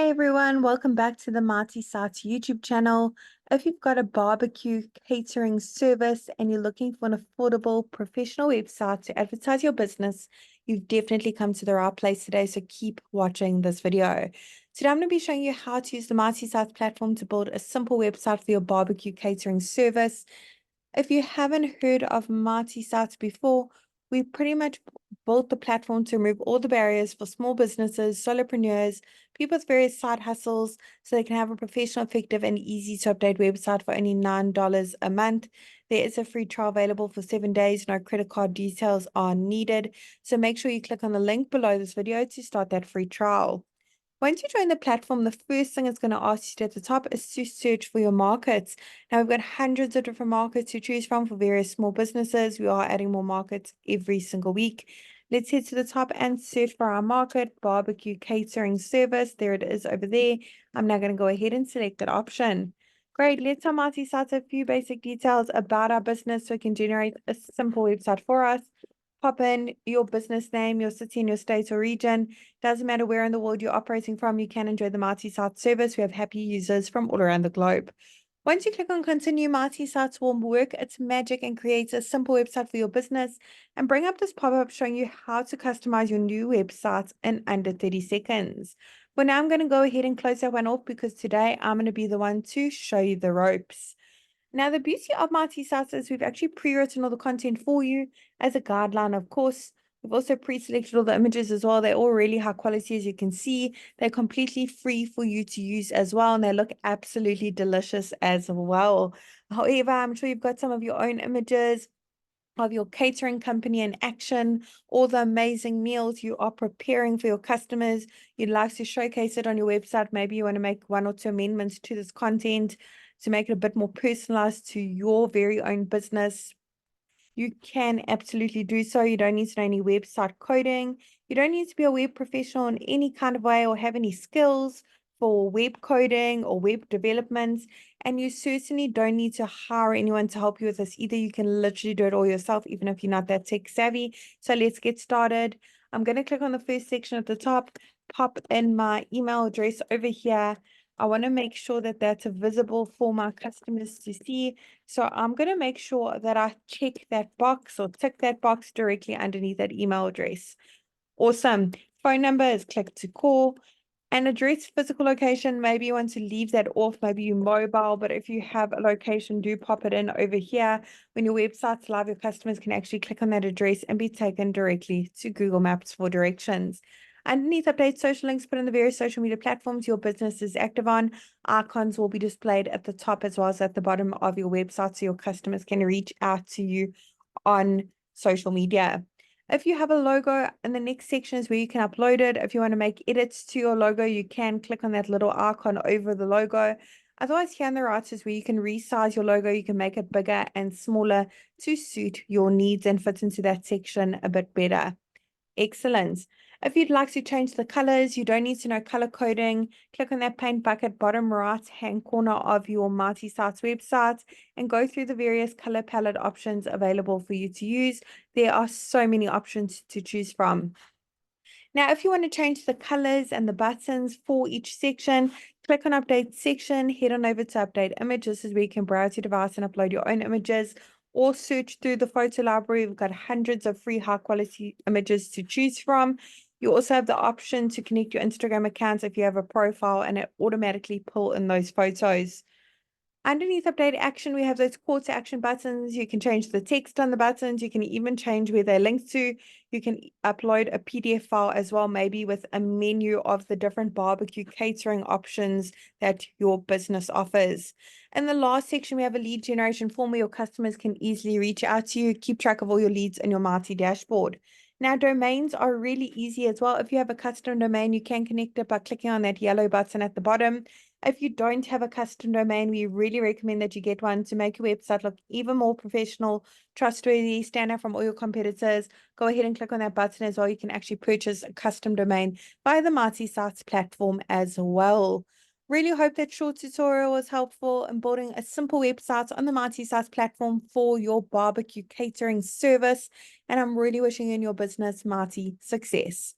Hey everyone, welcome back to the Marty Sites YouTube channel. If you've got a barbecue catering service and you're looking for an affordable professional website to advertise your business, you've definitely come to the right place today, so keep watching this video. Today I'm going to be showing you how to use the Marty Sites platform to build a simple website for your barbecue catering service. If you haven't heard of Marty Sites before, we pretty much built the platform to remove all the barriers for small businesses, solopreneurs, people with various side hustles, so they can have a professional, effective, and easy to update website for only $9 a month. There is a free trial available for 7 days. No credit card details are needed. So make sure you click on the link below this video to start that free trial. Once you join the platform, the first thing it's going to ask you to at the top is to search for your markets. Now, we've got hundreds of different markets to choose from for various small businesses. We are adding more markets every single week. Let's head to the top and search for our market, barbecue catering service. There it is over there. I'm now going to go ahead and select that option. Great. Let's multi-site a few basic details about our business so we can generate a simple website for us. Pop in your business name, your city, and your state or region. Doesn't matter where in the world you're operating from, you can enjoy the Marty Sites service. We have happy users from all around the globe. Once you click on continue, Marty Sites will work its magic and creates a simple website for your business and bring up this pop-up showing you how to customize your new website in under 30 seconds. For now, I'm going to go ahead and close that one off because today I'm going to be the one to show you the ropes. Now, the beauty of Marty Sites is we've actually pre-written all the content for you as a guideline, of course. We've also pre-selected all the images as well. They're all really high quality, as you can see. They're completely free for you to use as well, and they look absolutely delicious as well. However, I'm sure you've got some of your own images of your catering company in action, all the amazing meals you are preparing for your customers. You'd like to showcase it on your website. Maybe you want to make 1 or 2 amendments to this content to make it a bit more personalized to your very own business. You can absolutely do so. You don't need to know any website coding. You don't need to be a web professional in any kind of way or have any skills for web coding or web development. And you certainly don't need to hire anyone to help you with this either. You can literally do it all yourself, even if you're not that tech savvy. So let's get started. I'm going to click on the first section at the top, pop in my email address over here. I want to make sure that that's visible for my customers to see. So I'm going to make sure that I check that box or tick that box directly underneath that email address. Awesome. Phone number is click to call. And address, physical location, maybe you want to leave that off, maybe you mobile, but if you have a location, do pop it in over here. When your website's live, your customers can actually click on that address and be taken directly to Google Maps for directions. Underneath update social links, put in the various social media platforms your business is active on. Icons will be displayed at the top as well as at the bottom of your website so your customers can reach out to you on social media. If you have a logo, in the next section is where you can upload it. If you want to make edits to your logo, you can click on that little icon over the logo. Otherwise, here on the right is where you can resize your logo. You can make it bigger and smaller to suit your needs and fit into that section a bit better. Excellent. If you'd like to change the colors, you don't need to know color coding. Click on that paint bucket bottom right hand corner of your Marty Sites website and go through the various color palette options available for you to use. There are so many options to choose from. Now, if you want to change the colors and the buttons for each section, click on update section, head on over to update image. This is where you can browse your device and upload your own images or search through the photo library. We've got hundreds of free high quality images to choose from. You also have the option to connect your Instagram accounts if you have a profile and it automatically pull in those photos. Underneath update action, we have those call to action buttons. You can change the text on the buttons. You can even change where they're linked to. You can upload a PDF file as well, maybe with a menu of the different barbecue catering options that your business offers. In the last section, we have a lead generation form where your customers can easily reach out to you, keep track of all your leads in your Marty dashboard. Now, domains are really easy as well. If you have a custom domain, you can connect it by clicking on that yellow button at the bottom. If you don't have a custom domain, we really recommend that you get one to make your website look even more professional, trustworthy, stand out from all your competitors. Go ahead and click on that button as well. You can actually purchase a custom domain via the Marty Sites platform as well. Really hope that short tutorial was helpful in building a simple website on the Marty Sites platform for your barbecue catering service. And I'm really wishing you and your business, Marty, success.